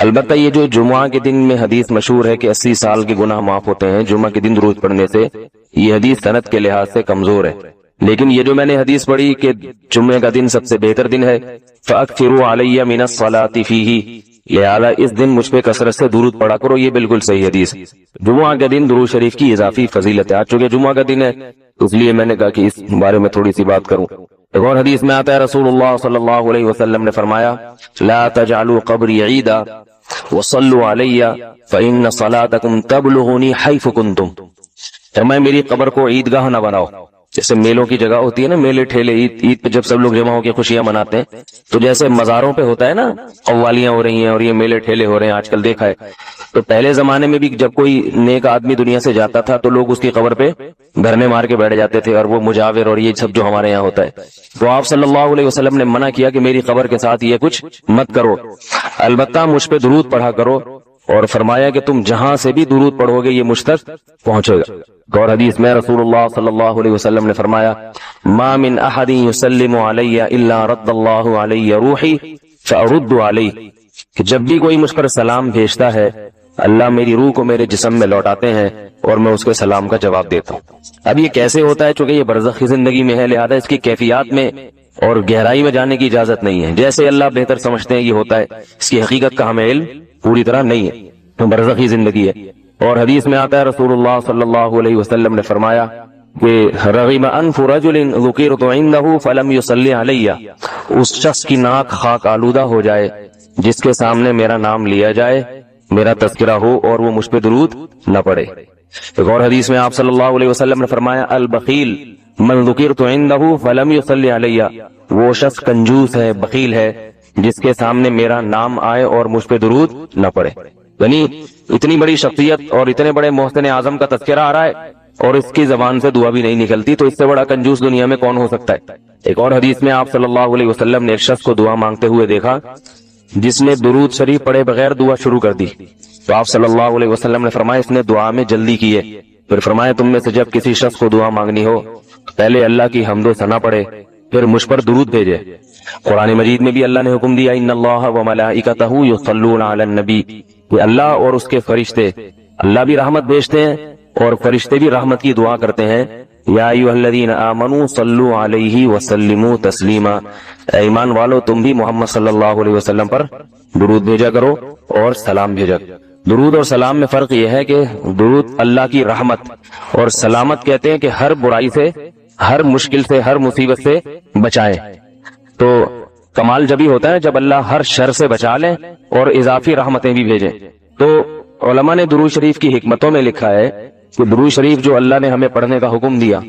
البتہ یہ جو جمعہ کے دن میں حدیث مشہور ہے کہ 80 سال کے گناہ معاف ہوتے ہیں جمعہ کے دن درود پڑھنے سے، یہ حدیث سند کے لحاظ سے کمزور ہے۔ لیکن یہ جو میں نے حدیث پڑھی کہ جمعہ کا دن سب سے بہتر دن ہے، فَأَكْثِرُوا عَلَيَّ مِنَ الصَّلَاةِ فِيهِ، لہذا اس دن مجھ پہ کثرت سے درود پڑھا کرو، یہ بالکل صحیح حدیث۔ جمعہ کا دن درود شریف کی اضافی فضیلت ہے، آج چونکہ جمعہ کا دن ہے اس لیے میں نے کہا کہ اس بارے میں تھوڑی سی بات کروں۔ ایک اور حدیث میں آتا ہے رسول اللہ صلی اللہ علیہ وسلم نے فرمایا لا تجعلوا قبری عیدا وصلوا علی فإن صلاتکم تبلغنی حیث کنتم، فرمایا میری قبر کو عیدگاہ نہ بناؤ، جیسے میلوں کی جگہ ہوتی ہے نا، میلے ٹھیلے، عید پہ جب سب لوگ جمع ہو کے خوشیاں مناتے ہیں، تو جیسے مزاروں پہ ہوتا ہے نا قوالیاں ہو رہی ہیں اور یہ میلے ٹھیلے ہو رہے ہیں آج کل دیکھا ہے، تو پہلے زمانے میں بھی جب کوئی نیک آدمی دنیا سے جاتا تھا تو لوگ اس کی قبر پہ دھرنے مار کے بیٹھ جاتے تھے، اور وہ مجاور اور یہ سب جو ہمارے یہاں ہوتا ہے، تو آپ صلی اللہ علیہ وسلم نے منع کیا کہ میری قبر کے ساتھ یہ کچھ مت کرو، البتہ مجھ پہ درود پڑھا کرو، اور فرمایا کہ تم جہاں سے بھی درود پڑھو گے یہ مجھ تک پہنچے گا۔ اور حدیث میں رسول اللہ صلی اللہ علیہ وسلم نے فرمایا ما من احد یسلم علی الا رد اللہ علی روحی فارد علیہ، کہ جب بھی کوئی مجھ پر سلام بھیجتا ہے اللہ میری روح کو میرے جسم میں لوٹاتے ہیں اور میں اس کے سلام کا جواب دیتا ہوں۔ اب یہ کیسے ہوتا ہے؟ چونکہ یہ برزخی زندگی میں ہے، لہذا اس کی کیفیات میں اور گہرائی میں جانے کی اجازت نہیں ہے، جیسے اللہ بہتر سمجھتے ہیں یہ ہوتا ہے، اس کی حقیقت کا ہمیں علم پوری طرح نہیں ہے، برزخی زندگی ہے۔ اور حدیث میں آتا ہے رسول اللہ صلی اللہ علیہ وسلم نے فرمایا کہ رغم انف رجل ذکرت عنده فلم يصلی علی، اس شخص کی ناک خاک آلودہ ہو جائے جس کے سامنے میرا نام لیا جائے، میرا تذکرہ ہو اور وہ مجھ پہ درود نہ پڑے۔ ایک اور حدیث میں آپ صلی اللہ علیہ وسلم نے فرمایا البخیل من ذکرت عنده فلم يصلی علی، وہ شخص کنجوس ہے، بخیل ہے جس کے سامنے میرا نام آئے اور مجھ پہ درود نہ پڑے۔ یعنی اتنی بڑی شخصیت اور اتنے بڑے محسن اعظم کا تذکرہ آ رہا ہے اور اس کی زبان سے دعا بھی نہیں نکلتی، تو اس سے بڑا کنجوس دنیا میں کون ہو سکتا ہے؟ ایک اور حدیث میں آپ صلی اللہ علیہ وسلم نے ایک شخص کو دعا مانگتے ہوئے دیکھا جس نے درود شریف پڑھے بغیر دعا شروع کر دی، تو آپ صلی اللہ علیہ وسلم نے فرمایا اس نے دعا میں جلدی کی ہے۔ پھر فرمایا تم میں سے جب کسی شخص کو دعا مانگنی ہو پہلے اللہ کی حمد و ثنا پڑھے پھر مجھ پر درود بھیجے۔ قرآن مجید میں بھی اللہ نے حکم دیا ان اللہ وملائکتہ یصلون علی النبی، کہ اللہ اور اس کے فرشتے، اللہ بھی رحمت بھیجتے ہیں اور فرشتے بھی رحمت کی دعا کرتے ہیں، یا ایھا الذین آمنوا صلوا علیہ وسلموا تسلیما، اے ایمان والو تم بھی محمد صلی اللہ علیہ وسلم پر درود بھیجا کرو اور سلام بھیجا کرو۔ درود اور سلام میں فرق یہ ہے کہ درود اللہ کی رحمت اور سلامت کہتے ہیں کہ ہر برائی سے، ہر مشکل سے، ہر مصیبت سے بچائے، تو کمال جبھی ہوتا ہے جب اللہ ہر شر سے بچا لیں اور اضافی رحمتیں بھی بھیجیں۔ تو علماء نے درود شریف کی حکمتوں میں لکھا ہے کہ درود شریف جو اللہ نے ہمیں پڑھنے کا حکم دیا،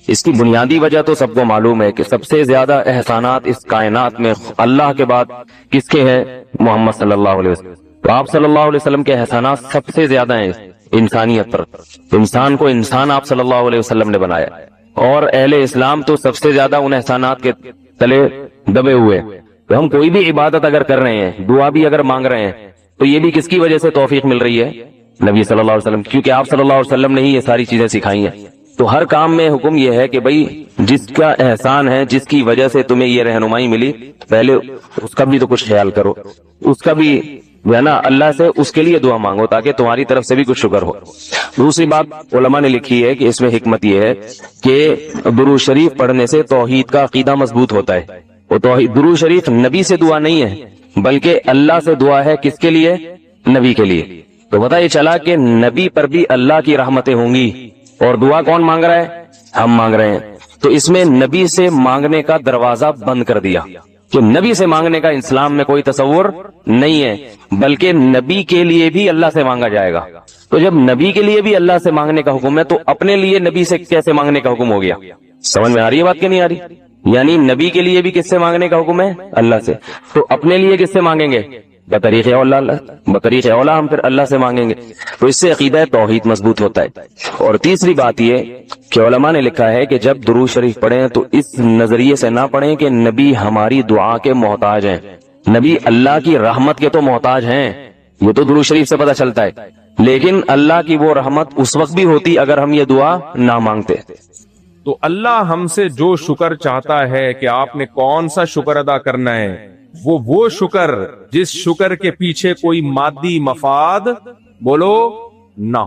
اس کی بنیادی وجہ تو سب کو معلوم ہے کہ سب سے زیادہ احسانات اس کائنات میں اللہ کے بعد کس کے ہیں؟ محمد صلی اللہ علیہ وسلم۔ تو آپ صلی اللہ علیہ وسلم کے احسانات سب سے زیادہ ہیں انسانیت پر، انسان کو انسان آپ صلی اللہ علیہ وسلم نے بنایا، اور اہل اسلام تو سب سے زیادہ ان احسانات کے تلے دبے ہوئے۔ تو ہم کوئی بھی عبادت اگر کر رہے ہیں، دعا بھی اگر مانگ رہے ہیں، تو یہ بھی کس کی وجہ سے توفیق مل رہی ہے؟ نبی صلی اللہ علیہ وسلم، کیونکہ آپ صلی اللہ علیہ وسلم نے ہی یہ ساری چیزیں سکھائی ہیں۔ تو ہر کام میں حکم یہ ہے کہ بھئی جس کا احسان ہے، جس کی وجہ سے تمہیں یہ رہنمائی ملی، پہلے اس کا بھی تو کچھ خیال کرو، اس کا بھی ہے نا، اللہ سے اس کے لیے دعا مانگو تاکہ تمہاری طرف سے بھی کچھ شکر ہو۔ دوسری بات علماء نے لکھی ہے کہ اس میں حکمت یہ ہے کہ درود شریف پڑھنے سے توحید کا عقیدہ مضبوط ہوتا ہے۔ وہ توحید، درود شریف نبی سے دعا نہیں ہے بلکہ اللہ سے دعا ہے، کس کے لیے؟ نبی کے لیے۔ تو پتہ یہ چلا کہ نبی پر بھی اللہ کی رحمتیں ہوں گی، اور دعا کون مانگ رہا ہے؟ ہم مانگ رہے ہیں۔ تو اس میں نبی سے مانگنے کا دروازہ بند کر دیا کہ نبی سے مانگنے کا اسلام میں کوئی تصور نہیں ہے، بلکہ نبی کے لیے بھی اللہ سے مانگا جائے گا۔ تو جب نبی کے لیے بھی اللہ سے مانگنے کا حکم ہے تو اپنے لیے نبی سے کیسے مانگنے کا حکم ہو گیا؟ سمجھ میں آ رہی ہے بات کہ نہیں آ رہی؟ یعنی نبی کے لیے بھی کس سے مانگنے کا حکم ہے؟ اللہ سے، تو اپنے لیے کس سے مانگیں گے؟ بطریق اولا ہم پھر اللہ سے مانگیں گے۔ تو اس سے عقیدہ توحید مضبوط ہوتا ہے۔ اور تیسری بات یہ کہ علماء نے لکھا ہے کہ جب درود شریف پڑھیں تو اس نظریے سے نہ پڑھیں کہ نبی ہماری دعا کے محتاج ہیں، نبی اللہ کی رحمت کے تو محتاج ہیں، یہ تو درود شریف سے پتہ چلتا ہے، لیکن اللہ کی وہ رحمت اس وقت بھی ہوتی اگر ہم یہ دعا نہ مانگتے۔ تو اللہ ہم سے جو شکر چاہتا ہے کہ آپ نے کون سا شکر ادا کرنا ہے، وہ شکر جس شکر کے پیچھے کوئی مادی مفاد بولو نہ،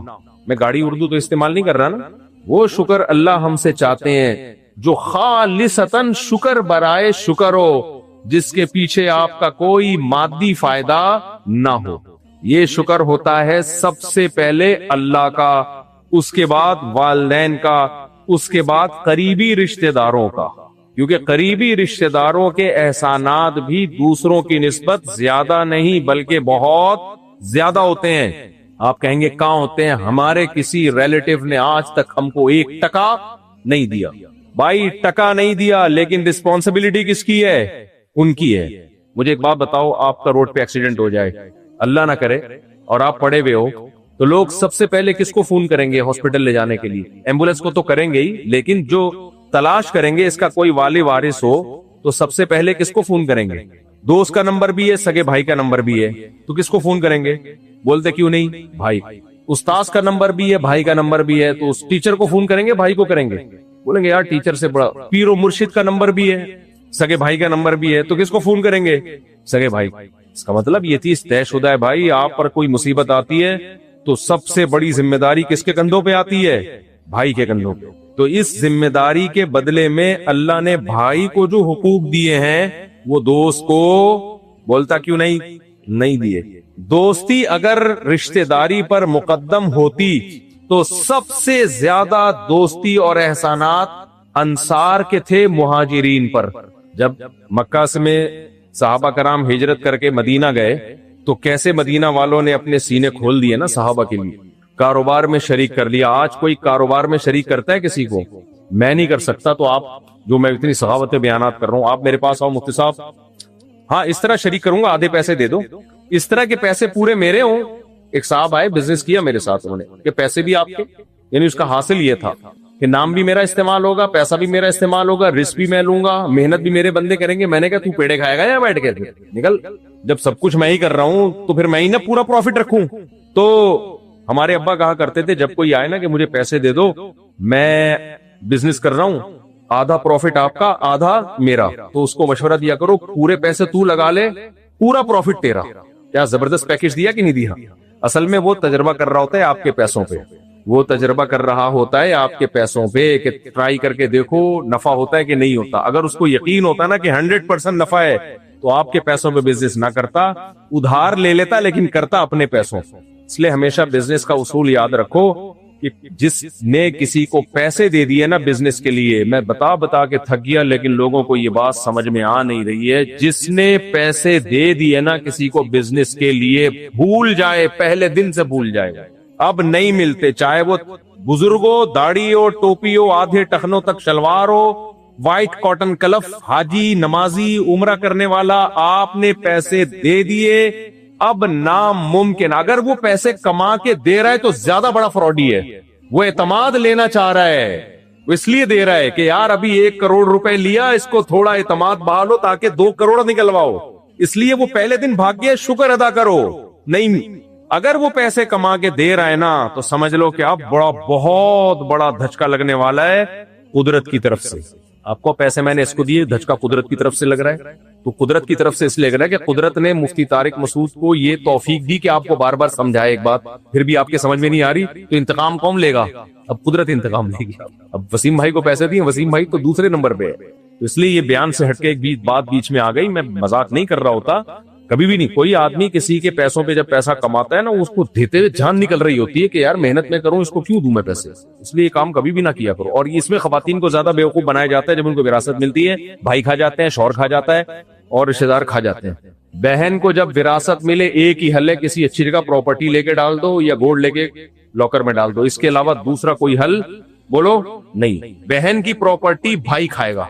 میں گاڑی اردو تو استعمال نہیں کر رہا نا، وہ شکر اللہ ہم سے چاہتے ہیں جو خالصتاً شکر برائے شکر ہو، جس کے پیچھے آپ کا کوئی مادی فائدہ نہ ہو۔ یہ شکر ہوتا ہے سب سے پہلے اللہ کا، اس کے بعد والدین کا، اس کے بعد قریبی رشتہ داروں کا، کیونکہ قریبی رشتہ داروں کے احسانات بھی دوسروں کی نسبت زیادہ نہیں بلکہ بہت زیادہ ہوتے ہیں۔ آپ کہیں گے کہاں ہوتے ہیں؟ ہمارے کسی ریلیٹیو نے آج تک ہم کو 1 ٹکا نہیں دیا، بھائی ٹکا نہیں دیا، لیکن رسپانسبلٹی کس کی ہے؟ ان کی ہے۔ مجھے ایک بات بتاؤ، آپ کا روڈ پہ ایکسیڈنٹ ہو جائے، اللہ نہ کرے، اور آپ پڑے ہوئے ہو، تو لوگ سب سے پہلے کس کو فون کریں گے ہاسپٹل لے جانے کے لیے؟ ایمبولینس کو تو کریں گے ہی، لیکن جو تلاش کریں گے اس کا کوئی والی وارث ہو تو سب سے پہلے کس کو فون کریں گے؟ دوست کا نمبر بھی ہے، سگے بھائی کا نمبر بھی ہے، تو کس کو فون کریں گے؟ بولتے کیوں نہیں؟ بھائی۔ استاذ کا نمبر بھی ہے، بھائی کا نمبر بھی ہے، تو اس ٹیچر کو فون کریں گے بھائی کو کریں گے؟ بولیں گے یار ٹیچر سے بڑا۔ پیر و مرشد کا نمبر بھی ہے، سگے بھائی کا نمبر بھی ہے، تو کس کو فون کریں گے؟ سگے بھائی۔ اس کا مطلب یہ چیز طے شدہ ہے بھائی، آپ پر کوئی مصیبت آتی ہے تو سب سے بڑی ذمہ داری کس کے کندھوں پہ آتی ہے؟ بھائی کے کندھوں پہ۔ تو اس ذمہ داری کے بدلے میں اللہ نے بھائی کو جو حقوق دیے ہیں وہ دوست کو بولتا کیوں نہیں دیے۔ دوستی اگر رشتہ داری پر مقدم ہوتی تو سب سے زیادہ دوستی اور احسانات انصار کے تھے مہاجرین پر۔ جب مکہ سے میں صحابہ کرام ہجرت کر کے مدینہ گئے تو کیسے مدینہ والوں نے اپنے سینے کھول دیے نا صحابہ کے لیے، کاروبار میں شریک کر لیا۔ آج کوئی کاروبار میں شریک کرتا ہے کسی کو؟ میں نہیں کر سکتا، تو آپ جو میں اتنی سخاوت بیانات کر رہا ہوں، آپ میرے پاس آؤ مفتی صاحب، ہاں اس طرح شریک کروں گا، آدھے پیسے دے دو، اس طرح کے پیسے پورے میرے ہوں۔ ایک صاحب آئے، بزنس کیا میرے ساتھ انہوں نے، کہ پیسے بھی آپ کے، یعنی اس کا حاصل یہ تھا کہ نام بھی میرا استعمال ہوگا، پیسہ بھی میرا استعمال ہوگا، رسک بھی میں لوں گا، محنت بھی میرے بندے کریں گے۔ میں نے کہا تو پیڑے کھائے گا یا بیٹھ کے؟ نکل، جب سب کچھ میں ہی کر رہا ہوں تو پھر میں ہی نا پورا پروفٹ رکھوں۔ تو ہمارے ابا کہا کرتے تھے جب کوئی آئے نا کہ مجھے پیسے دے دو، میں بزنس کر رہا ہوں، آدھا پروفٹ آپ کا آدھا میرا، تو اس کو مشورہ دیا کرو پورے پیسے تو لگا لے، پورا پروفٹ تیرا۔ کیا زبردست پیکج دیا کہ نہیں دیا؟ اصل میں وہ تجربہ کر رہا ہوتا ہے آپ کے پیسوں پہ، وہ تجربہ کر رہا ہوتا ہے آپ کے پیسوں پہ کہ ٹرائی کر کے دیکھو نفع ہوتا ہے کہ نہیں ہوتا۔ اگر اس کو یقین ہوتا نا کہ 100% نفع ہے تو آپ کے پیسوں پہ بزنس نہ کرتا، ادھار لے لیتا لیکن کرتا اپنے پیسوں۔ اس لیے ہمیشہ بزنس کا اصول یاد رکھو کہ جس نے کسی کو پیسے دے دیے نا بزنس کے لیے، میں بتا کے تھک گیا لیکن لوگوں کو یہ بات سمجھ میں آ نہیں رہی ہے، جس نے پیسے دے دیے نا کسی کو بزنس کے لیے، بھول جائے، پہلے دن سے بھول جائے، اب نہیں ملتے، چاہے وہ بزرگ ہو، داڑھی ہو، ٹوپی ہو، آدھے ٹخنوں تک شلوار ہو، وائٹ کاٹن کلف، حاجی، نمازی، عمرہ کرنے والا، آپ نے پیسے دے دیے، اب ناممکن۔ اگر وہ پیسے کما کے دے رہا ہے تو زیادہ بڑا فراڈی ہے، وہ اعتماد لینا چاہ رہا ہے، وہ اس لیے دے رہا ہے کہ یار ابھی 1 کروڑ روپے لیا، اس کو تھوڑا اعتماد بحال ہو تاکہ 2 کروڑ نکلواؤ، اس لیے وہ پہلے دن بھاگ گیا، شکر ادا کرو۔ نہیں، اگر وہ پیسے کما کے دے رہا ہے نا تو سمجھ لو کہ اب بہت بڑا دھچکا لگنے والا ہے قدرت کی طرف سے۔ آپ کو پیسے میں نے اس کو دیے، دھچکا قدرت کی طرف سے لگ رہا ہے، تو قدرت کی طرف سے اس لیے لگ رہا ہے کہ قدرت نے مفتی طارق مسعود کو یہ توفیق دی کہ آپ کو بار بار سمجھائے ایک بات، پھر بھی آپ کے سمجھ میں نہیں آ رہی، تو انتقام کون لے گا؟ اب قدرت انتقام لے گی۔ اب وسیم بھائی کو پیسے دیے، وسیم بھائی تو دوسرے نمبر پہ ہے، تو اس لیے یہ بیان سے ہٹ کے ایک بات بیچ میں آ گئی، میں مذاق نہیں کر رہا ہوتا کبھی بھی نہیں۔ کوئی آدمی کسی کے پیسوں پہ جب پیسہ کماتا ہے نا، اس کو دیتے ہوئے جان نکل رہی ہوتی ہے کہ یار محنت میں کروں، اس کو کیوں دوں میں پیسے، اس لیے یہ کام کبھی بھی نہ کیا کرو۔ اور اس میں خواتین کو زیادہ بیوقوف بنایا جاتا ہے جب ان کو وراثت ملتی ہے، بھائی کھا جاتے ہیں، شوہر کھا جاتا ہے اور رشتے دار کھا جاتے ہیں۔ بہن کو جب وراثت ملے ایک ہی حل ہے، کسی اچھی جگہ پراپرٹی لے کے ڈال دو یا گولڈ لے کے لاکر میں ڈال دو، اس کے علاوہ دوسرا کوئی حل بولو نہیں۔ بہن کی پراپرٹی بھائی کھائے گا،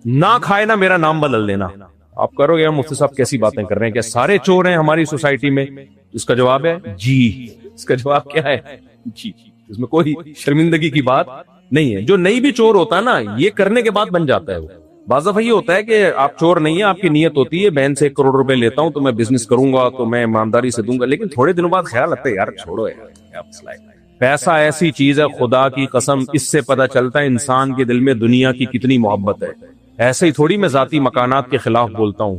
نہ کھائے نا میرا نام بدل دینا۔ آپ کرو گے مفتی صاحب کیسی باتیں کر رہے ہیں، کیا سارے چور ہیں ہماری سوسائٹی میں؟ اس کا جواب ہے جی۔ اس کا جواب کیا ہے؟ جی۔ اس میں کوئی شرمندگی کی بات نہیں ہے۔ جو نہیں بھی چور ہوتا ہے نا، یہ کرنے کے بعد بن جاتا ہے۔ وہ بعض دفعہ یہ ہوتا ہے کہ آپ چور نہیں ہیں، آپ کی نیت ہوتی ہے بہن سے 1 کروڑ روپے لیتا ہوں تو میں بزنس کروں گا، تو میں ایمانداری سے دوں گا، لیکن تھوڑے دنوں بعد خیال آتا ہے یار چھوڑو یار کیا مسئلہ ہے۔ پیسہ ایسی چیز ہے، خدا کی قسم اس سے پتہ چلتا ہے انسان کے دل میں دنیا کی کتنی محبت ہے۔ ایسے ہی تھوڑی میں ذاتی مکانات کے خلاف بولتا ہوں،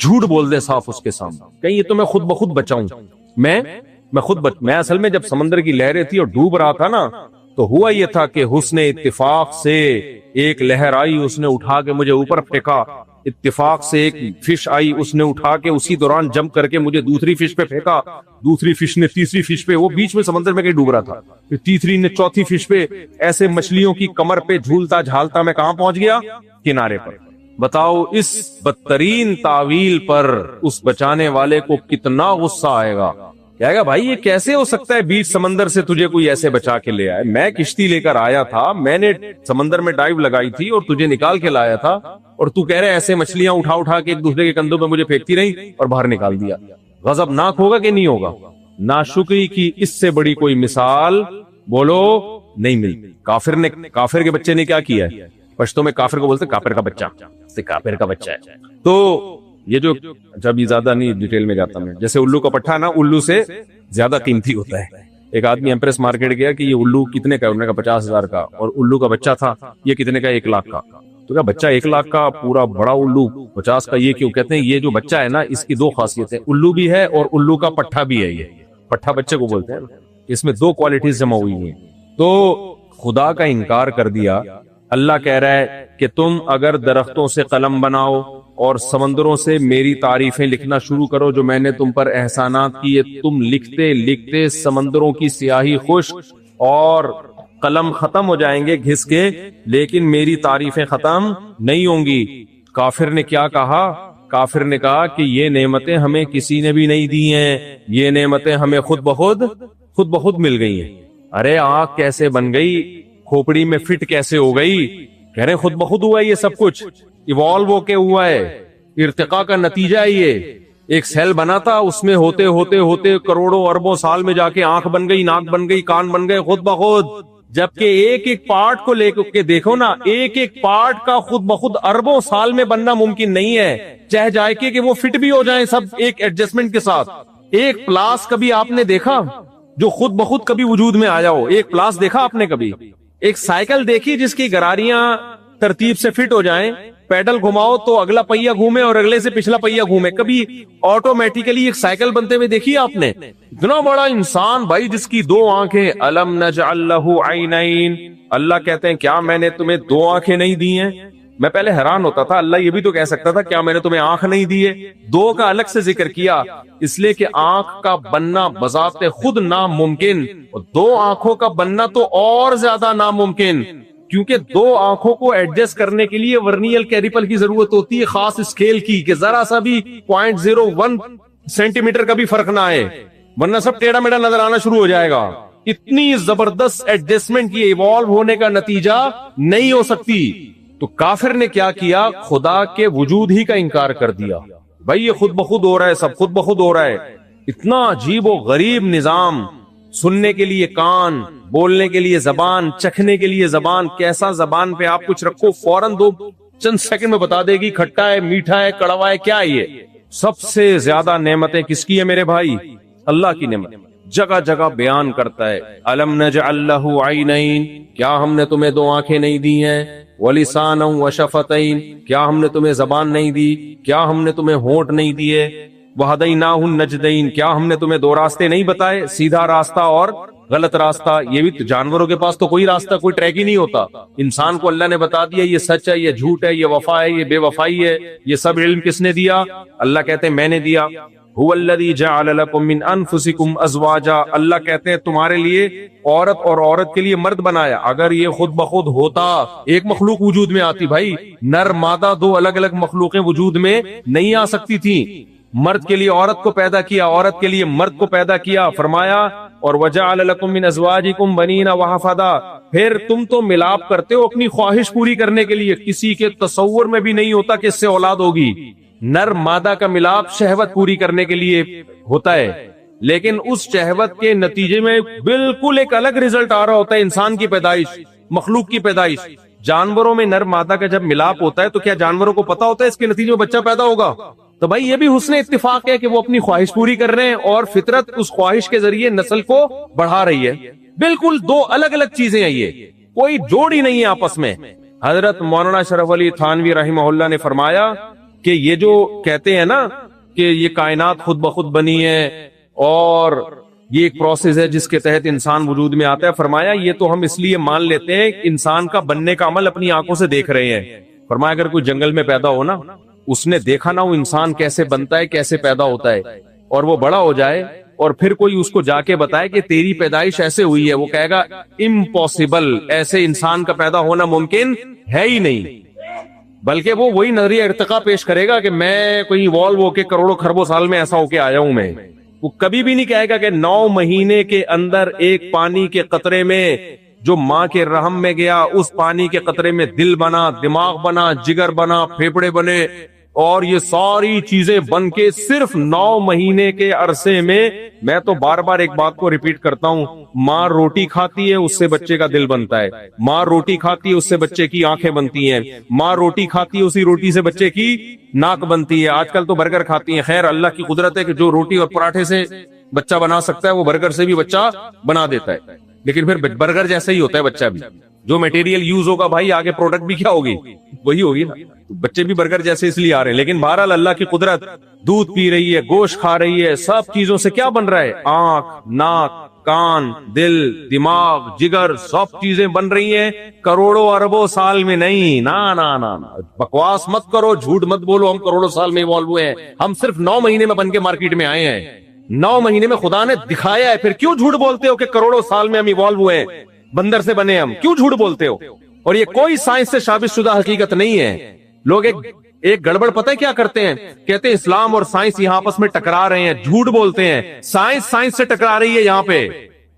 جھوٹ بول دے صاف اس کے سامنے، کہیں یہ تو میں خود بخود بچاؤں، میں اصل میں جب سمندر کی لہریں تھی اور ڈوب رہا تھا نا، تو ہوا یہ تھا کہ حسن اتفاق سے ایک لہر آئی، اس نے اٹھا کے مجھے اوپر پھینکا، اتفاق سے ایک فش آئی، اس نے اٹھا کے اسی دوران جمپ کر کے مجھے دوسری فش پہ پھینکا، دوسری فش نے تیسری فش پہ، وہ بیچ میں سمندر میں کہیں ڈوب رہا تھا، پھر تیسری نے چوتھی فش پہ، ایسے مچھلیوں کی کمر پہ جھولتا جھالتا میں کہاں پہنچ گیا؟ کنارے پر۔ بتاؤ اس بدترین تعویل پر اس بچانے والے کو کتنا غصہ آئے گا، کہے گا بھائی یہ کیسے ہو سکتا ہے بیچ سمندر سے تجھے کوئی ایسے بچا کے لے آئے، میں کشتی لے کر آیا تھا، میں نے سمندر میں ڈائیو لگائی تھی اور تجھے نکال کے لایا تھا، اور تو کہہ رہے ایسے مچھلیاں اٹھا اٹھا کے ایک دوسرے کے کندھوں پہ مجھے پھینکتی رہی اور باہر نکال دیا۔ غضب ناک ہوگا کہ نہیں ہوگا؟ ناشکری کی اس سے بڑی کوئی مثال بولو نہیں ملتی۔ کافر کے بچے نے کیا کیا ہے؟ پشتوں میں کافر کو بولتے کافر کا بچہ، کافر کا بچہ ہے۔ تو یہ جو جب زیادہ نہیں ڈیٹیل میں جاتا میں، جیسے الو کا پٹھا نا الو سے زیادہ قیمتی ہوتا ہے۔ ایک آدمی ایمپریس مارکیٹ گیا کہ یہ الو کتنے کا؟ انہوں نے کہا 50,000 کا، اور الو کا بچہ تھا یہ کتنے کا؟ 1,00,000 کا۔ تو کیا بچہ 1,00,000 کا پورا بڑا الو 50 کا، یہ کیوں؟ کہتے ہیں یہ جو بچہ ہے نا اس کی دو خاصیتیں، الو بھی ہے اور الو کا پٹھا بھی ہے، یہ پٹھا بچے کو بولتے ہیں، اس میں دو کوالٹیز جمع ہوئی ہیں۔ تو خدا کا انکار کر دیا۔ اللہ کہہ رہا ہے کہ تم اگر درختوں سے قلم بناؤ اور سمندروں سے میری تعریفیں لکھنا شروع کرو جو میں نے تم پر احسانات کیے، تم لکھتے لکھتے سمندروں کی سیاہی خشک اور قلم ختم ہو جائیں گے گھس کے، لیکن میری تعریفیں ختم نہیں ہوں گی۔ کافر نے کیا کہا؟ کافر نے کہا کہ یہ نعمتیں ہمیں کسی نے بھی نہیں دی ہیں، یہ نعمتیں ہمیں خود بخود مل گئی ہیں۔ ارے آنکھ کیسے بن گئی؟ کھوپڑی میں فٹ کیسے ہو گئی؟ کہہ رہے خود بخود ہوا ہے یہ سب کچھ، ایوالو ہو کے ہوا ہے، ارتقاء کا نتیجہ ہے یہ۔ ایک سیل بنا تھا، اس میں ہوتے ہوتے ہوتے کروڑوں اربوں سال میں جا کے آنکھ بن گئی، ناک بن گئی، کان بن گئے خود بخود۔ جبکہ ایک ایک پارٹ کو لے کے دیکھو نا، ایک ایک پارٹ کا خود بخود اربوں سال میں بننا ممکن نہیں ہے، چاہے جائے کہ وہ فٹ بھی ہو جائیں سب ایک ایڈجسٹمنٹ کے ساتھ۔ ایک پلاس کبھی آپ نے دیکھا جو خود بخود کبھی وجود میں آیا ہو؟ ایک پلاس دیکھا آپ نے کبھی؟ ایک سائیکل دیکھی جس کی گراریاں ترتیب سے فٹ ہو جائیں، پیڈل گھماؤ تو اگلا پہیا گھومے اور اگلے سے پچھلا پہیا گھومے، کبھی آٹومیٹیکلی ایک سائیکل بنتے ہوئے دیکھی آپ نے؟ اتنا بڑا انسان بھائی جس کی دو آنکھیں، الم نجعل لہ عینین، اللہ کہتے ہیں کیا میں نے تمہیں دو آنکھیں نہیں دی ہیں؟ میں پہلے حیران ہوتا تھا، اللہ یہ بھی تو کہہ سکتا تھا کیا میں نے تمہیں آنکھ نہیں دی ہے؟ دو کا الگ سے ذکر کیا اس لیے کہ آنکھ کا بننا بذات خود ناممکن، اور دو آنکھوں کا بننا تو اور زیادہ ناممکن، کیونکہ دو آنکھوں کو ایڈجسٹ کرنے کے لیے ورنیل کیلیپر کی ضرورت ہوتی ہے، خاص اسکیل کی، کہ ذرا سا بھی 0.01 سینٹی میٹر کا بھی فرق نہ آئے، ورنہ سب ٹیڑھا میڑھا نظر آنا شروع ہو جائے گا۔ اتنی زبردست ایڈجسٹمنٹ کی ایوالو ہونے کا نتیجہ نہیں ہو سکتی۔ تو کافر نے کیا کیا؟ خدا کے وجود ہی کا انکار کر دیا۔ بھائی یہ خود بخود ہو رہا ہے، سب خود بخود ہو رہا ہے۔ اتنا عجیب و غریب نظام، سننے کے لیے کان، بولنے کے لیے زبان، چکھنے کے لیے زبان، کیسا زبان پہ آپ کچھ رکھو فوراً دو چند سیکنڈ میں بتا دے گی کھٹا ہے، میٹھا ہے، کڑوا ہے، کیا یہ؟ سب سے زیادہ نعمتیں کس کی ہیں میرے بھائی؟ اللہ کی نعمت۔ جگہ جگہ بیان کرتا ہے الم نجعل لہ عینین، کیا ہم نے تمہیں دو آنکھیں نہیں دی ہیں؟ وَلِسَانًا وَشَفَتَيْن، کیا ہم نے تمہیں زبان نہیں دی؟ کیا ہم نے تمہیں ہونٹ نہیں دیے؟ وَهَدَيْنَاهُ النَّجْدَيْن، کیا ہم نے تمہیں دو راستے نہیں بتائے، سیدھا راستہ اور غلط راستہ؟ یہ بھی جانوروں کے پاس تو کوئی راستہ، کوئی ٹریک ہی نہیں ہوتا، انسان کو اللہ نے بتا دیا یہ سچ ہے، یہ جھوٹ ہے، یہ وفا ہے، یہ بے وفائی ہے۔ یہ سب علم کس نے دیا؟ اللہ کہتے ہیں میں نے دیا۔ هو الذی جعل لکم من انفسکم ازواجا، اللہ کہتے ہیں تمہارے لیے عورت اور عورت کے لیے مرد بنایا۔ اگر یہ خود بخود ہوتا ایک مخلوق وجود میں آتی، بھائی نر مادہ دو الگ الگ مخلوقیں وجود میں نہیں آ سکتی تھی۔ مرد کے لیے عورت کو پیدا کیا، عورت کے لیے مرد کو پیدا کیا، فرمایا اور وجعل لکم من ازواجکم بنین وحفدا، پھر تم تو ملاپ کرتے ہو اپنی خواہش پوری کرنے کے لیے، کسی کے تصور میں بھی نہیں ہوتا کہ اس سے اولاد ہوگی۔ نر مادہ کا ملاپ شہوت پوری کرنے کے لیے ہوتا ہے، لیکن اس شہوت کے نتیجے میں بالکل ایک الگ رزلٹ آ رہا ہوتا ہے، انسان کی پیدائش، مخلوق کی پیدائش۔ جانوروں میں نر مادہ کا جب ملاپ ہوتا ہے تو کیا جانوروں کو پتا ہوتا ہے اس کے نتیجے میں بچہ پیدا ہوگا؟ تو بھائی یہ بھی حسن اتفاق ہے کہ وہ اپنی خواہش پوری کر رہے ہیں اور فطرت اس خواہش کے ذریعے نسل کو بڑھا رہی ہے۔ بالکل دو الگ الگ چیزیں ہیں، یہ کوئی جوڑ ہی نہیں ہے آپس میں۔ حضرت مولانا اشرف علی تھانوی رحمہ اللہ نے فرمایا کہ یہ جو کہتے ہیں نا کہ یہ کائنات خود بخود بنی ہے اور یہ ایک پروسیس ہے جس کے تحت انسان وجود میں آتا ہے، فرمایا یہ تو ہم اس لیے مان لیتے ہیں انسان کا بننے کا عمل اپنی آنکھوں سے دیکھ رہے ہیں۔ فرمایا اگر کوئی جنگل میں پیدا ہو نا، اس نے دیکھا نا وہ انسان کیسے بنتا ہے، کیسے پیدا ہوتا ہے، اور وہ بڑا ہو جائے اور پھر کوئی اس کو جا کے بتائے کہ تیری پیدائش ایسے ہوئی ہے، وہ کہے گا امپاسبل، ایسے انسان کا پیدا ہونا ممکن ہے ہی نہیں، بلکہ وہ وہی نظریہ ارتقا پیش کرے گا کہ میں کوئی ایوالو ہو کے کروڑوں خربوں سال میں ایسا ہو کے آیا ہوں میں۔ وہ کبھی بھی نہیں کہے گا کہ 9 مہینے کے اندر ایک پانی کے قطرے میں جو ماں کے رحم میں گیا، اس پانی کے قطرے میں دل بنا، دماغ بنا، جگر بنا، پھیپھڑے بنے، اور یہ ساری چیزیں بن کے صرف 9 مہینے کے عرصے میں تو بار بار ایک بات کو ریپیٹ کرتا ہوں، ماں روٹی کھاتی ہے اس سے بچے کا دل بنتا ہے، ماں روٹی کھاتی ہے اس سے بچے کی آنکھیں بنتی ہیں، ماں روٹی کھاتی ہے اسی روٹی سے بچے کی ناک بنتی ہے۔ آج کل تو برگر کھاتی ہیں، خیر اللہ کی قدرت ہے کہ جو روٹی اور پراٹھے سے بچہ بنا سکتا ہے وہ برگر سے بھی بچہ بنا دیتا ہے، لیکن پھر برگر جیسا ہی ہوتا ہے بچہ بھی، جو میٹیریل یوز ہوگا بھائی آگے پروڈکٹ بھی کیا ہوگی، وہی ہوگی نا، بچے بھی برگر جیسے اس لیے آ رہے ہیں۔ لیکن بہرحال اللہ کی قدرت، دودھ پی رہی ہے، گوشت کھا رہی ہے، سب چیزوں سے کیا بن رہا ہے، آنکھ، ناک، کان، دل، دماغ، جگر، سب چیزیں بن رہی ہیں کروڑوں اربوں سال میں نہیں۔ نا بکواس مت کرو، جھوٹ مت بولو ہم کروڑوں سال میں ایوالو ہوئے ہیں، ہم صرف 9 مہینے میں بن کے مارکیٹ میں آئے ہیں، 9 مہینے میں خدا نے دکھایا ہے، پھر کیوں جھوٹ بولتے ہو کہ کروڑوں سال میں ہم ایوالو ہوئے ہیں، بندر سے بنے ہم، کیوں جھوٹ بولتے ہو؟ اور یہ کوئی سائنس سے ثابت شدہ حقیقت نہیں ہے۔ لوگ ایک گڑبڑ پتہ ہے کیا کرتے ہیں، کہتے ہیں اسلام اور سائنس یہاں آپس میں ٹکرا رہے ہیں، جھوٹ بولتے ہیں، سائنس سے ٹکرا رہی ہے یہاں پہ،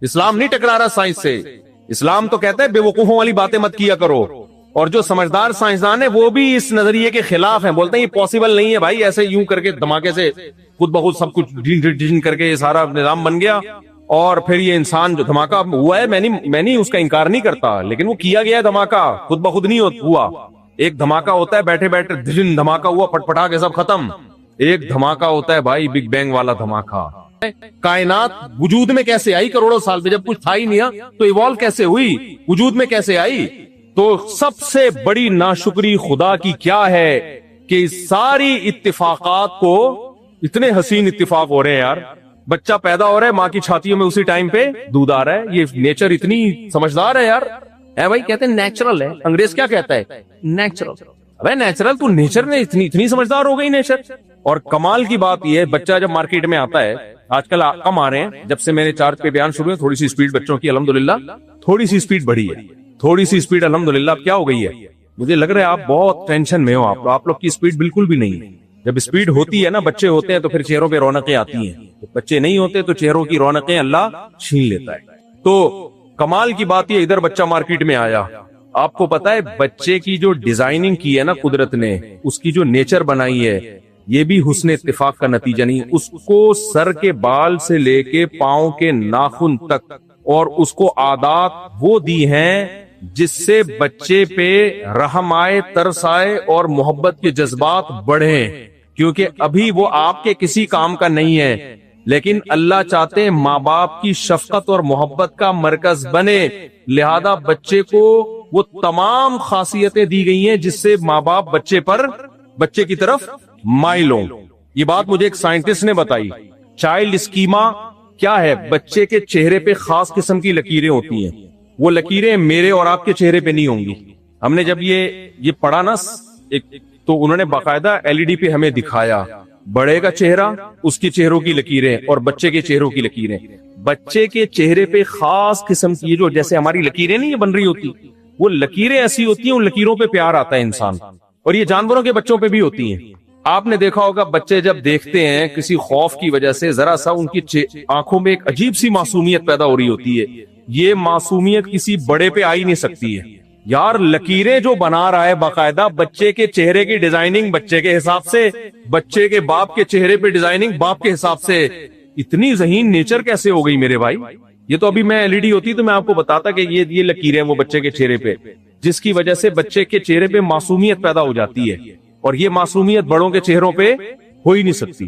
اسلام نہیں ٹکرا رہا سائنس سے۔ اسلام تو کہتا ہے بے وقوفوں والی باتیں مت کیا کرو، اور جو سمجھدار سائنسدان ہیں وہ بھی اس نظریے کے خلاف ہیں، بولتے ہیں یہ پاسبل نہیں ہے بھائی، ایسے یوں کر کے دھماکے سے خود بخود سب کچھ ڈیزائن کر کے یہ سارا نظام بن گیا، اور پھر یہ انسان جو دھماکہ ہوا ہے میں نہیں اس کا انکار نہیں کرتا، لیکن وہ کیا گیا دھماکہ، خود بخود نہیں ہوا۔ ایک دھماکہ ہوتا ہے بیٹھے بیٹھے دھماکہ ہوا، پٹ پٹا کے سب ختم۔ ایک دھماکہ ہوتا ہے بھائی بگ بینگ والا دھماکہ۔ کائنات وجود میں کیسے آئی کروڑوں سال میں، جب کچھ تھا ہی نہیں تو ایوالو کیسے ہوئی، وجود میں کیسے آئی؟ تو سب سے بڑی ناشکری خدا کی کیا ہے کہ ساری اتفاقات کو، اتنے حسین اتفاق ہو رہے ہیں یار، بچہ پیدا ہو رہا ہے ماں کی چھاتیوں میں اسی ٹائم پہ دودھ آ رہا ہے، یہ نیچر اتنی سمجھدار ہے یار، اے بھائی کہتے ہیں نیچرل ہے، انگریز کیا کہتا ہے نیچرل، ابے نیچرل تو نیچر نے اتنی سمجھدار ہو گئی نیچر۔ اور کمال کی بات یہ ہے بچہ جب مارکیٹ میں آتا ہے، آج کل کم آ رہے ہیں، جب سے میرے چارج پہ بیان شروع ہے تھوڑی سی سپیڈ بچوں کی الحمدللہ تھوڑی سی سپیڈ بڑھی ہے، تھوڑی سی سپیڈ الحمدللہ اب کیا ہو گئی ہے، مجھے لگ رہا ہے آپ بہت ٹینشن میں ہو، آپ لوگ کی سپیڈ بالکل بھی نہیں ہے۔ جب سپیڈ ہوتی ہے نا، بچے ہوتے ہیں تو پھر چہروں پہ رونقیں آتی ہیں، بچے نہیں ہوتے تو چہروں کی رونقیں اللہ چھین لیتا ہے۔ تو کمال کی بات یہ، ادھر بچہ مارکیٹ میں آیا، آپ کو پتا ہے بچے کی جو ڈیزائننگ کی ہے نا قدرت نے، اس کی جو نیچر بنائی ہے، یہ بھی حسن اتفاق کا نتیجہ نہیں، اس کو سر کے بال سے لے کے پاؤں کے ناخن تک، اور اس کو عادات وہ دی ہیں جس سے بچے پہ رحم آئے، ترس آئے اور محبت کے جذبات بڑھیں، کیونکہ ابھی وہ آپ کے کسی کام کا نہیں ہے، لیکن اللہ چاہتے ہیں ماں باپ کی شفقت اور محبت کا مرکز بنے، لہذا بچے کو وہ تمام خاصیتیں دی گئی ہیں جس سے ماں باپ بچے کی طرف مائل ہوں۔ یہ بات مجھے ایک سائنٹسٹ نے بتائی، چائلڈ اسکیما کیا ہے، بچے کے چہرے پہ خاص قسم کی لکیریں ہوتی ہیں، وہ لکیریں میرے اور آپ کے چہرے پہ نہیں ہوں گی۔ ہم نے جب یہ پڑھا نا تو انہوں نے باقاعدہ LED پہ ہمیں دکھایا بڑے کا چہرہ، اس کے چہروں کی لکیریں اور بچے کے چہروں کی لکیریں۔ بچے کے چہرے پہ خاص قسم کی جو جیسے ہماری لکیریں نہیں بن رہی ہوتی، وہ لکیریں ایسی ہوتی ہیں، ان لکیروں پہ پیار آتا ہے انسان، اور یہ جانوروں کے بچوں پہ بھی ہوتی ہیں۔ آپ نے دیکھا ہوگا بچے جب دیکھتے ہیں کسی خوف کی وجہ سے ذرا سا ان کی آنکھوں میں ایک عجیب سی معصومیت پیدا ہو رہی ہوتی ہے، یہ معصومیت کسی بڑے پہ آ ہی نہیں سکتی ہے یار۔ لکیریں جو بنا رہا ہے باقاعدہ بچے کے چہرے کی ڈیزائننگ بچے کے حساب سے، بچے کے باپ کے چہرے پہ ڈیزائننگ باپ کے حساب سے، اتنی ذہین نیچر کیسے ہو گئی میرے بھائی؟ یہ تو ابھی میں LED ہوتی تو میں آپ کو بتاتا کہ یہ لکیریں وہ بچے کے چہرے پہ، جس کی وجہ سے بچے کے چہرے پہ معصومیت پیدا ہو جاتی ہے، اور یہ معصومیت بڑوں کے چہروں پہ ہو ہی نہیں سکتی،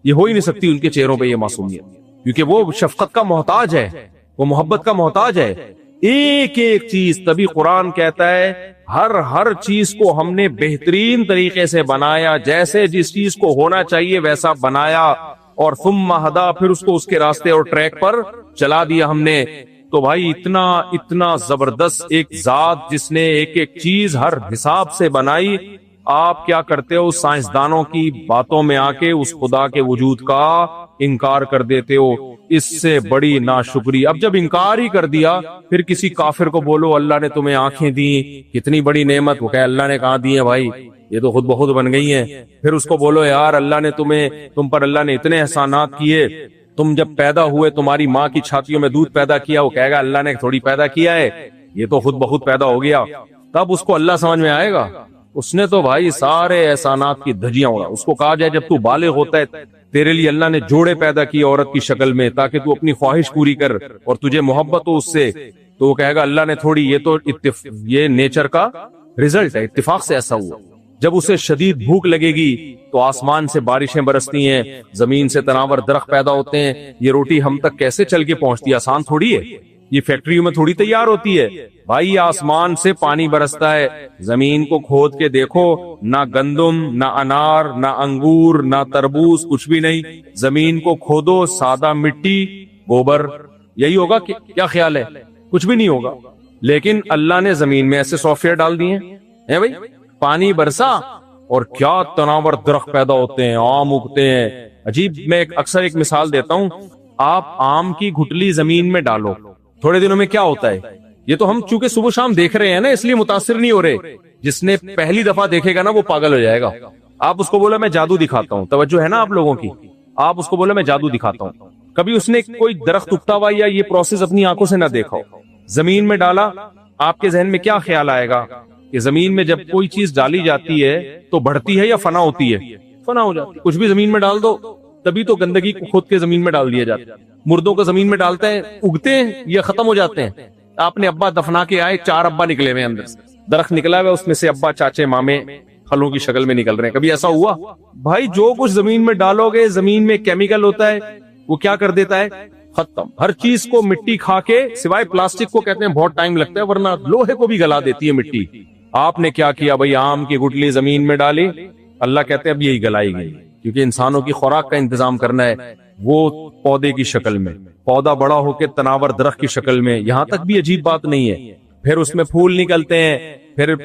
یہ ہو ہی نہیں سکتی ان کے چہروں پہ یہ معصومیت، کیونکہ وہ شفقت کا محتاج ہے، وہ محبت کا محتاج ہے، ایک ایک چیز۔ تبھی قرآن کہتا ہے ہر چیز کو ہم نے بہترین طریقے سے بنایا، جیسے جس چیز کو ہونا چاہیے ویسا بنایا، اور ثم ہدا، پھر اس کو اس کے راستے اور ٹریک پر چلا دیا ہم نے۔ تو بھائی اتنا زبردست ایک ذات جس نے ایک ایک چیز ہر حساب سے بنائی، آپ کیا کرتے ہو؟ سائنسدانوں کی باتوں میں آ کے اس خدا کے وجود کا انکار کر دیتے ہو۔ اس سے بڑی ناشکری، اب جب انکار ہی کر دیا، پھر کسی کافر کو بولو اللہ نے تمہیں آنکھیں دی، کتنی بڑی نعمت، وہ کہے اللہ نے کہاں دی ہیں بھائی، یہ تو خود بخود بن گئی ہیں۔ پھر اس کو بولو یار اللہ نے تم پر اللہ نے اتنے احسانات کیے، تم جب پیدا ہوئے تمہاری ماں کی چھاتیوں میں دودھ پیدا کیا، وہ کہے گا اللہ نے تھوڑی پیدا کیا ہے، یہ تو خود بخود پیدا ہو گیا۔ تب اس کو اللہ سمجھ میں آئے گا؟ اس نے تو بھائی سارے احسانات کی دھجیاں اڑا۔ اس کو کہا جائے جب تو بالغ ہوتا ہے تیرے لیے اللہ نے جوڑے پیدا کیے عورت کی شکل میں تاکہ تو اپنی خواہش پوری کر اور تجھے محبت ہو اس سے، تو وہ کہے گا اللہ نے تھوڑی، یہ تو یہ نیچر کا رزلٹ ہے، اتفاق سے ایسا ہوا۔ جب اسے شدید بھوک لگے گی تو آسمان سے بارشیں برستی ہیں، زمین سے تناور درخت پیدا ہوتے ہیں، یہ روٹی ہم تک کیسے چل کے پہنچتی ہے؟ آسان تھوڑی ہے، یہ فیکٹریوں میں تھوڑی تیار ہوتی ہے بھائی۔ آسمان سے پانی برستا ہے، زمین کو کھود کے دیکھو، نہ گندم، نہ انار، نہ انگور، نہ تربوز، کچھ بھی نہیں۔ زمین کو کھودو، سادہ مٹی، گوبر، یہی ہوگا؟ کیا خیال ہے؟ کچھ بھی نہیں ہوگا۔ لیکن اللہ نے زمین میں ایسے سافٹ ویئر ڈال دیے ہیں بھائی، پانی برسا اور کیا تناور درخت پیدا ہوتے ہیں، آم اگتے ہیں۔ عجیب، میں اکثر ایک مثال دیتا ہوں، آپ آم کی گھٹلی زمین میں ڈالو، تھوڑے دنوں میں کیا ہوتا ہے؟ یہ تو ہم چونکہ صبح شام دیکھ رہے ہیں نا، اس لیے متاثر نہیں ہو رہے۔ جس نے پہلی دفعہ دیکھے گا نا وہ پاگل ہو جائے گا۔ آپ اس کو بولا میں جادو دکھاتا ہوں، توجہ ہے نا آپ لوگوں کی، آپ اس کو بولا میں جادو دکھاتا ہوں، کبھی اس نے کوئی درخت اگتا ہوا یا یہ پروسیس اپنی آنکھوں سے نہ دیکھا ہو، زمین میں ڈالا، آپ کے ذہن میں کیا خیال آئے گا کہ زمین میں جب کوئی چیز ڈالی جاتی ہے تو بڑھتی ہے یا فنا ہوتی ہے؟ فنا ہو جاتی ہے۔ کچھ بھی زمین میں ڈال دو، تبھی تو گندگی کو کھود کے زمین میں ڈال دیا جاتا ہے۔ مردوں کو زمین میں ڈالتے ہیں، اگتے ہیں یا ختم ہو جاتے ہیں؟ آپ نے ابا دفنا کے آئے، 4 ابا نکلے ہوئے اندر سے، درخت نکلا ہوا، اس میں سے ابا، چاچے، مامے پھلوں کی شکل میں نکل رہے ہیں۔ کبھی ایسا ہوا؟ بھائی جو کچھ زمین میں ڈالو گے، زمین میں کیمیکل ہوتا ہے، وہ کیا کر دیتا ہے؟ ختم۔ ہر چیز کو مٹی کھا کے، سوائے پلاسٹک کو کہتے ہیں بہت ٹائم لگتا ہے، ورنہ لوہے کو بھی گلا دیتی ہے مٹی۔ آپ نے کیا کیا بھائی؟ آم کی گٹلی زمین میں ڈالی، اللہ کہتے ہیں اب یہی گلائی گئی، کیونکہ انسانوں کی خوراک کا انتظام کرنا ہے۔ وہ پودے کی شکل میں، پودا بڑا ہو کے تناور درخت کی شکل میں، یہاں تک بھی عجیب بات نہیں ہے۔ پھر اس میں پھول نکلتے ہیں، پھر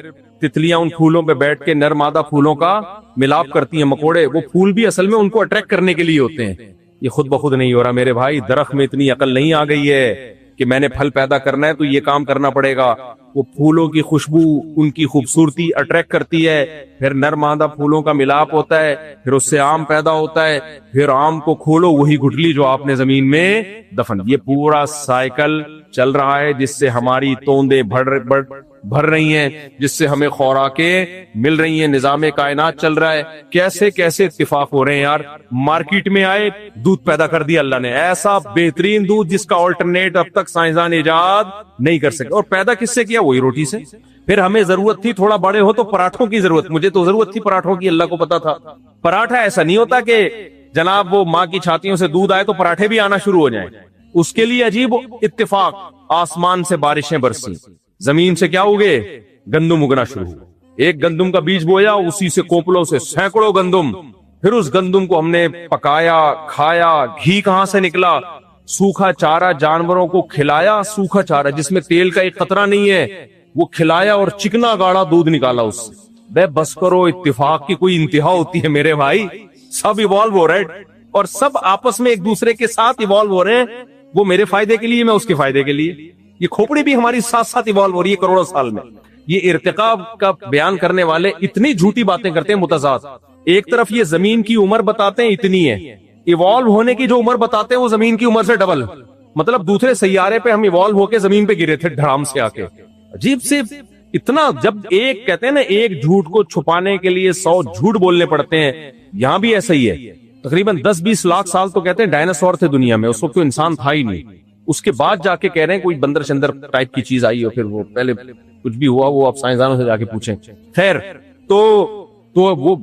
تتلیاں ان پھولوں پہ بیٹھ کے نر مادہ پھولوں کا ملاپ کرتی ہیں، مکوڑے، وہ پھول بھی اصل میں ان کو اٹریکٹ کرنے کے لیے ہوتے ہیں۔ یہ خود بخود نہیں ہو رہا میرے بھائی، درخت میں اتنی عقل نہیں آ گئی ہے کہ میں نے پھل پیدا کرنا ہے تو یہ کام کرنا پڑے گا۔ وہ پھولوں کی خوشبو، ان کی خوبصورتی اٹریکٹ کرتی ہے، پھر نر مادہ پھولوں کا ملاپ ہوتا ہے، پھر اس سے آم پیدا ہوتا ہے، پھر آم کو کھولو، وہی گٹلی جو آپ نے زمین میں دفن۔ یہ پورا سائیکل چل رہا ہے جس سے ہماری توندیں بھر رہی ہیں، جس سے ہمیں خوراکیں مل رہی ہیں، نظام کائنات چل رہا ہے۔ کیسے کیسے اتفاق ہو رہے ہیں یار۔ مارکیٹ میں آئے، دودھ پیدا کر دیا اللہ نے، ایسا بہترین دودھ جس کا آلٹرنیٹ اب تک سائنسدان ایجاد نہیں کر سکے، اور پیدا کس سے کیا؟ وہی روٹی سے۔ پھر ہمیں ضرورت تھی تھوڑا بڑے ہو تو پراٹھوں کی ضرورت، مجھے تو ضرورت تھی پراٹھوں کی، اللہ کو پتا تھا۔ پراٹھا ایسا نہیں ہوتا کہ جناب وہ ماں کی چھاتیوں سے دودھ آئے تو پراٹھے بھی آنا شروع ہو جائیں، اس کے لیے عجیب اتفاق، آسمان سے بارشیں برسی، زمین سے کیا اگے؟ گندم اگنا شروع ہوا۔ ایک گندم کا بیج بویا، اسی سے کوپلوں سے سینکڑوں گندم، پھر اس گندم کو ہم نے پکایا، کھایا، گھی کہاں سے نکلا؟ سوکھا چارہ جانوروں کو کھلایا، سوکھا چارہ جس میں تیل کا ایک قطرہ نہیں ہے، وہ کھلایا اور چکنا گاڑا دودھ نکالا اس سے۔ بے بس کرو، اتفاق کی کوئی انتہا ہوتی ہے میرے بھائی؟ سب ایوالو ہو رہے ہیں اور سب آپس میں ایک دوسرے کے ساتھ ایوالو ہو رہے ہیں، وہ میرے فائدے کے لیے، میں اس کے فائدے کے لیے۔ یہ کھوپڑی بھی ہماری ساتھ ساتھ ایوالو ہو رہی ہے کروڑوں سال میں۔ یہ ارتقاب کا بیان کرنے والے اتنی جھوٹی باتیں کرتے ہیں متضاد۔ ایک طرف یہ زمین کی عمر بتاتے ہیں اتنی ہے، ایوالو ہونے کی جو عمر بتاتے ہیں وہ زمین کی عمر سے ڈبل، مطلب دوسرے سیارے پہ ہم ایوالو ہو کے زمین پہ گرے تھے دھڑام سے آ کے۔ عجیب سے اتنا، جب ایک کہتے ہیں نا ایک جھوٹ کو چھپانے کے لیے 100 جھوٹ بولنے پڑتے ہیں، یہاں بھی ایسا ہی ہے۔ تقریباً 10-20 لاکھ سال تو کہتے ہیں ڈائناسور تھے دنیا میں، اس وقت تو انسان تھا ہی نہیں۔ اس کے بعد جا کے کہہ رہے ہیں کوئی بندر شندر ٹائپ کی چیز آئی ہو، پھر وہ پہلے کچھ بھی ہوا وہ آپ سائنسدانوں سے جا کے پوچھیں۔ خیر، تو وہ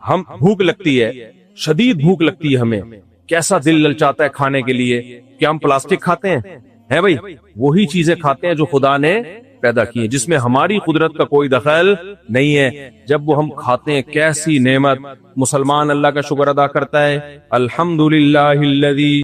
ہم بھوک لگتی ہے، شدید بھوک لگتی ہے ہمیں، کیسا دل للچاتا ہے کھانے کے لیے، کیا ہم پلاسٹک کھاتے ہیں؟ ہے بھائی، وہی چیزیں کھاتے ہیں جو خدا نے پیدا کی ہیں جس میں ہماری قدرت کا کوئی دخل نہیں ہے. جب وہ ہم کھاتے ہیں کیسی نعمت. مسلمان اللہ کا شکر ادا کرتا ہے, الحمدللہ الذی